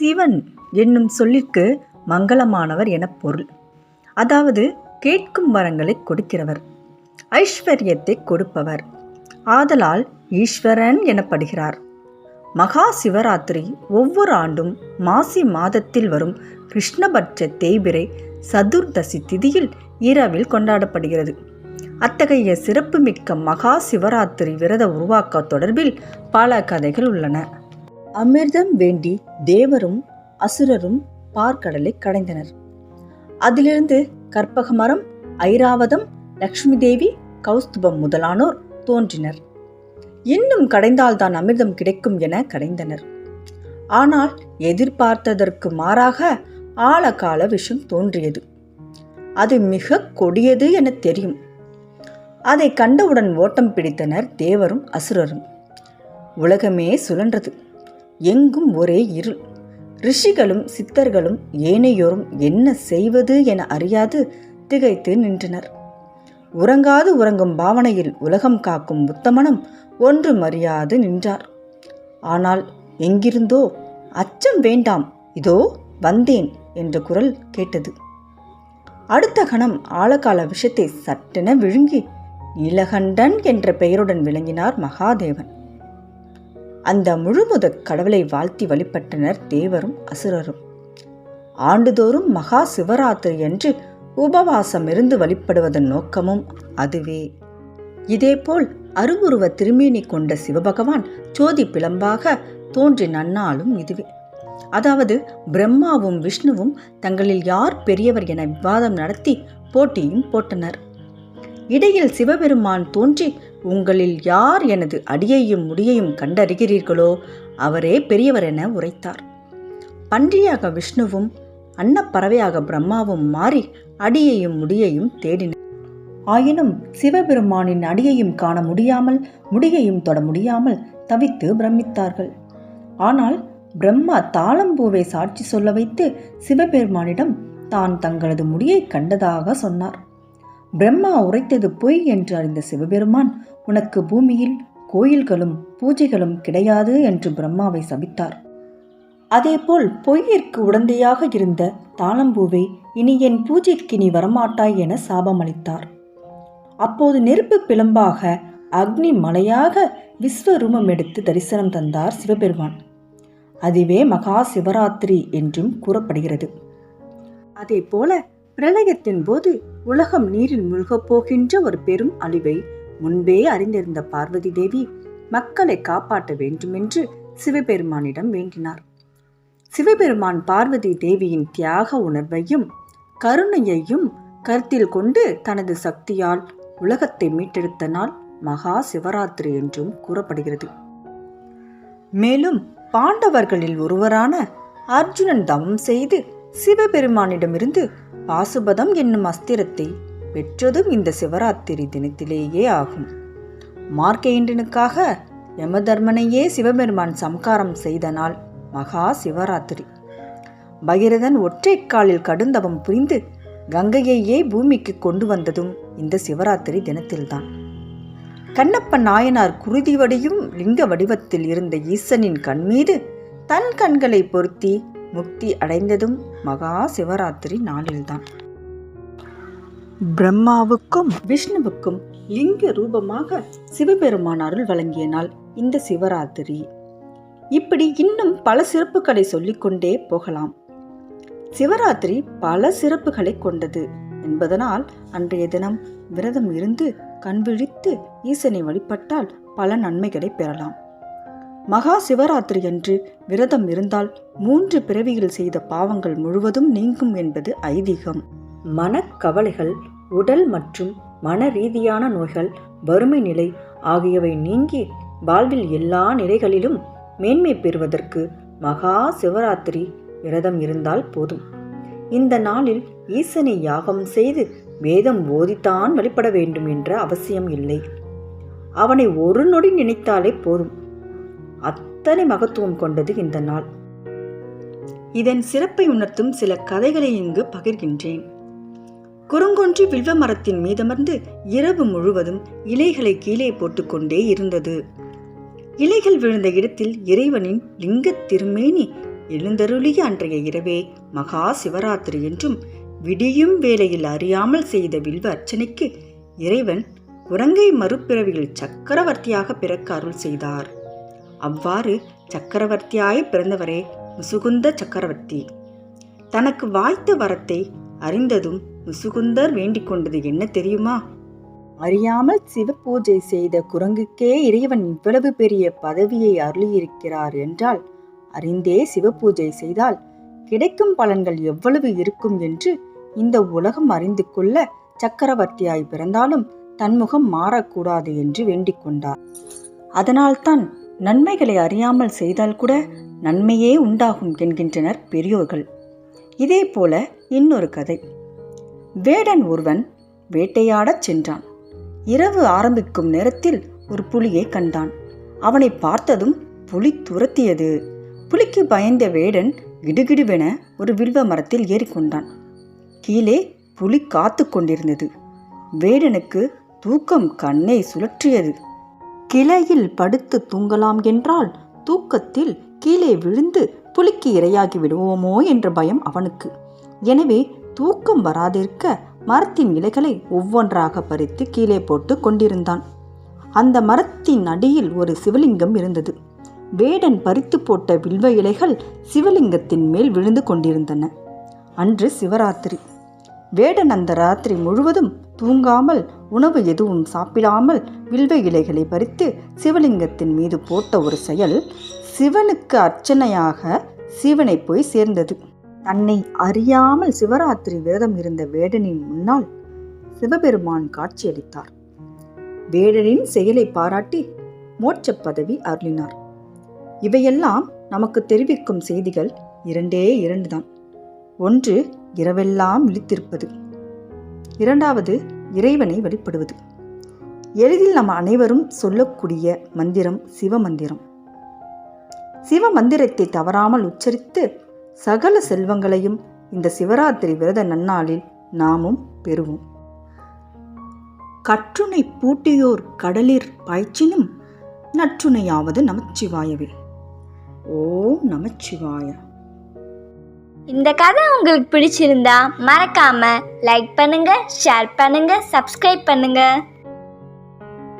சிவன் என்னும் சொல்லிற்கு மங்களமானவர் என பொருள். அதாவது கேட்கும் வரங்களை கொடுக்கிறவர், ஐஸ்வர்யத்தை கொடுப்பவர். ஆதலால் ஈஸ்வரன் எனப்படுகிறார். மகா சிவராத்திரி ஒவ்வொரு ஆண்டும் மாசி மாதத்தில் வரும் கிருஷ்ணபட்ச தேய்பிரை சதுர்தசி திதியில் இரவில் கொண்டாடப்படுகிறது. அத்தகைய சிறப்புமிக்க மகா சிவராத்திரி விரத உருவாக்க தொடர்பில் பல கதைகள் உள்ளன. அமிர்தம் வேண்டி தேவரும் அசுரரும் பார்க்கடலை கடைந்தனர். அதிலிருந்து கற்பக மரம், ஐராவதம், லக்ஷ்மி தேவி, கௌஸ்துபம் முதலானோர் தோன்றினர். இன்னும் கடைந்தால்தான் அமிர்தம் கிடைக்கும் என கடைந்தனர். ஆனால் எதிர்பார்த்ததற்கு மாறாக ஆழகால விஷம் தோன்றியது. அது மிக கொடியது என தெரியும். அதை கண்டவுடன் ஓட்டம் பிடித்தனர் தேவரும் அசுரரும். உலகமே சுழன்றது. எங்கும் ஒரே இருள். ரிஷிகளும் சித்தர்களும் ஏனையோரும் என்ன செய்வது என அறியாது திகைத்து நின்றனர். உறங்காது உறங்கும் பாவனையில் உலகம் காக்கும் உத்தமனும் ஒன்றும் அறியாது நின்றார். ஆனால் எங்கிருந்தோ அச்சம் வேண்டாம், இதோ வந்தேன் என்ற குரல் கேட்டது. அடுத்த கணம் ஆழகால விஷத்தை சட்டென விழுங்கி நீலகண்டன் என்ற பெயருடன் விளங்கினார் மகாதேவன். அந்த முழுமுதற் கடவுளை வாழ்த்தி வழிபட்டனர் தேவரும் அசுரரும். ஆண்டுதோறும் மகா சிவராத்திரி என்று உபவாசம் இருந்து வழிபடுவதன் நோக்கமும் அதுவே. இதேபோல் அருவுருவ திருமேனி கொண்ட சிவபகவான் ஜோதி பிளம்பாக தோன்றி நன்னாளும் இதுவே. அதாவது பிரம்மாவும் விஷ்ணுவும் தங்களில் யார் பெரியவர் என விவாதம் நடத்தி போட்டியும் போட்டனர். இடையில் சிவபெருமான் தோன்றி, உங்களில் யார் எனது அடியையும் முடியையும் கண்டறிகிறீர்களோ அவரே பெரியவர் என உரைத்தார். பன்றியாக விஷ்ணுவும் அன்னப்பறவையாக பிரம்மாவும் மாறி அடியையும் முடியையும் தேடினர். ஆயினும் சிவபெருமானின் அடியையும் காண முடியாமல் முடியையும் தொட முடியாமல் தவித்து பிரமித்தார்கள். ஆனால் பிரம்மா தாளம்பூவை சாட்சி சொல்ல வைத்து சிவபெருமானிடம் தான் தங்களது முடியை கண்டதாக சொன்னார். பிரம்மா உரைத்தது பொய் என்று அறிந்த சிவபெருமான், உனக்கு பூமியில் கோயில்களும் பூஜைகளும் கிடையாது என்று பிரம்மாவை சபித்தார். அதேபோல் பொய்யிற்கு உடந்தையாக இருந்த தாளம்பூவை இனி என் பூஜைக்கு நீ வரமாட்டாய் என சாபமளித்தார். அப்போது நெருப்பு பிளம்பாக அக்னி மலையாக விஸ்வரூபம் எடுத்து தரிசனம் தந்தார் சிவபெருமான். அதுவே மகா சிவராத்திரி என்றும் கூறப்படுகிறது. அதே போல பிரளயத்தின் போது உலகம் நீரில் மூழ்கப் போகின்ற ஒரு பெரும் அழிவை முன்பே அறிந்திருந்த பார்வதி தேவி மக்களை காப்பாற்ற வேண்டுமென்று சிவபெருமானிடம் வேண்டினார். சிவபெருமான் பார்வதி தேவியின் தியாக உணர்வையும் கருணையையும் கருத்தில் கொண்டு தனது சக்தியால் உலகத்தை மீட்டெடுத்த நாள் மகா சிவராத்திரி என்றும் கூறப்படுகிறது. மேலும் பாண்டவர்களில் ஒருவரான அர்ஜுனன் தவம் செய்து சிவபெருமானிடமிருந்து பாசுபதம் என்னும் அஸ்திரத்தை பெற்றதும் இந்த சிவராத்திரி தினத்திலேயே ஆகும். மார்க்கேண்டனுக்காக யமதர்மனையே சிவபெருமான் சம்காரம் செய்த நாள் மகா சிவராத்திரி. பகீரதன் ஒற்றை காலில் கடுந்தவம் புரிந்து கங்கையையே பூமிக்கு கொண்டு வந்ததும் இந்த சிவராத்திரி தினத்தில்தான். கண்ணப்ப நாயனார் குருதி வடியும் லிங்க வடிவத்தில் இருந்த ஈசனின் கண்மீது தன் கண்களை பொருத்தி முக்தி அடைந்ததும் மகா சிவராத்திரி நாளில்தான். பிரம்மாவுக்கும் விஷ்ணுவுக்கும் லிங்க ரூபமாக சிவபெருமான் அருள் வழங்கிய நாள் இந்த சிவராத்திரி. இப்படி இன்னும் பல சிறப்புகளை சொல்லிக்கொண்டே போகலாம். சிவராத்திரி பல சிறப்புகளை கொண்டது என்பதனால் அன்றைய தினம் விரதம் இருந்து கண்விழித்து ஈசனை வழிபட்டால் பல நன்மைகளை பெறலாம். மகா சிவராத்திரி அன்று விரதம் இருந்தால் 3 பிறவியில் செய்த பாவங்கள் முழுவதும் நீங்கும் என்பது ஐதீகம். மனக்கவலைகள், உடல் மற்றும் மன ரீதியான நோய்கள், வறுமை நிலை ஆகியவை நீங்கி வாழ்வில் எல்லா நிலைகளிலும் மேன்மை பெறுவதற்கு மகா சிவராத்திரி விரதம் இருந்தால் போதும். இந்த நாளில் ஈசனை யாகம் செய்து வேதம் ஓதித்தான் வழிபட வேண்டும் என்ற அவசியம் இல்லை. அவனை ஒரு நொடி நினைத்தாலே போதும். அத்தனை மகத்துவம் கொண்டது இந்த நாள். இதன் சிறப்பை உணர்த்தும் சில கதைகளை இங்கு பகிர்கின்றேன். குறுங்கொன்றி வில்வ மரத்தின் மீதமர்ந்து இரவு முழுவதும் இலைகளை கீழே போட்டுக்கொண்டே இருந்தது. இலைகள் விழுந்த இடத்தில் இறைவனின் லிங்க திருமேனி எழுந்தருளிய அன்றைய இரவே மகா சிவராத்திரி என்றும் விடியும் வேளையில் அறியாமல் செய்த வில்வ அர்ச்சனைக்கு இறைவன் குரங்கை மறுபிறவியில் சக்கரவர்த்தியாக பிறக்க அருள் செய்தார். அவ்வாறு சக்கரவர்த்தியாய் பிறந்தவரே முசுகுந்த சக்கரவர்த்தி. தனக்கு வாய்த்த வரத்தை அறிந்ததும் முசுகுந்தர் வேண்டிக் கொண்டது என்ன தெரியுமா? அறியாமல் சிவ பூஜை செய்த குரங்குக்கே இறைவன் இவ்வளவு பெரிய பதவியை அருளியிருக்கிறார் என்றால் அறிந்தே சிவ பூஜை செய்தால் கிடைக்கும் பலன்கள் எவ்வளவு இருக்கும் என்று இந்த உலகம் அறிந்து கொள்ள சக்கரவர்த்தியாய் பிறந்தாலும் தன்முகம் மாறக்கூடாது என்று வேண்டிக் கொண்டார். அதனால்தான் நன்மைகளை அறியாமல் செய்தால் கூட நன்மையே உண்டாகும் என்கின்றனர் பெரியோர்கள். இதே போல இன்னொரு கதை. வேடன் ஒருவன் வேட்டையாடச் சென்றான். இரவு ஆரம்பிக்கும் நேரத்தில் ஒரு புலியை கண்டான். அவனை பார்த்ததும் புலி துரத்தியது. புலிக்கு பயந்த வேடன் கிடுகிடுவென ஒரு வில்வ மரத்தில் ஏறிக்கொண்டான். கீழே புலி காத்து கொண்டிருந்தது. வேடனுக்கு தூக்கம் கண்ணை சுழற்றியது. கிளையில் படுத்து தூங்கலாம் என்றால் தூக்கத்தில் கீழே விழுந்து புலிக்கு இரையாகி விடுவோமோ என்ற பயம் அவனுக்கு. எனவே தூக்கம் வராதிருக்க மரத்தின் இலைகளை ஒவ்வொன்றாக பறித்து கீழே போட்டு கொண்டிருந்தான். அந்த மரத்தின் அடியில் ஒரு சிவலிங்கம் இருந்தது. வேடன் பறித்து போட்ட வில்வ இலைகள் சிவலிங்கத்தின் மேல் விழுந்து கொண்டிருந்தன. அன்று சிவராத்திரி. வேடன் அந்த ராத்திரி முழுவதும் தூங்காமல் உணவு எதுவும் சாப்பிடாமல் வில்வ இலைகளை பறித்து சிவலிங்கத்தின் மீது போட்ட ஒரு செயல் சிவனுக்கு அர்ச்சனையாக சிவனை போய் சேர்ந்தது. தன்னை அறியாமல் சிவராத்திரி விரதம் இருந்த வேடனின் முன்னால் சிவபெருமான் காட்சியளித்தார். வேடனின் செயலை பாராட்டி மோட்ச பதவி அருளினார். இவையெல்லாம் நமக்கு தெரிவிக்கும் செய்திகள் இரண்டே தான். ஒன்று, இரவெல்லாம் விழித்திருப்பது. இரண்டாவது, இறைவனை வழிபடுவது. எளிதில் நம் அனைவரும் சொல்லக்கூடிய மந்திரம் சிவமந்திரம். சிவமந்திரத்தை தவறாமல் உச்சரித்து சகல செல்வங்களையும் இந்த சிவராத்திரி விரத நன்னாளில் நாமும் பெறுவோம். கற்றுனை பூட்டியோர் கடலிற் பாய்ச்சினும் நற்றுணையாவது நமச்சிவாயவே. ஓம் நமச்சிவாய. இந்த கதை உங்களுக்கு பிடிச்சிருந்தா மறக்காம லைக் பண்ணுங்க, ஷேர் பண்ணுங்க, சப்ஸ்கிரைப் பண்ணுங்க.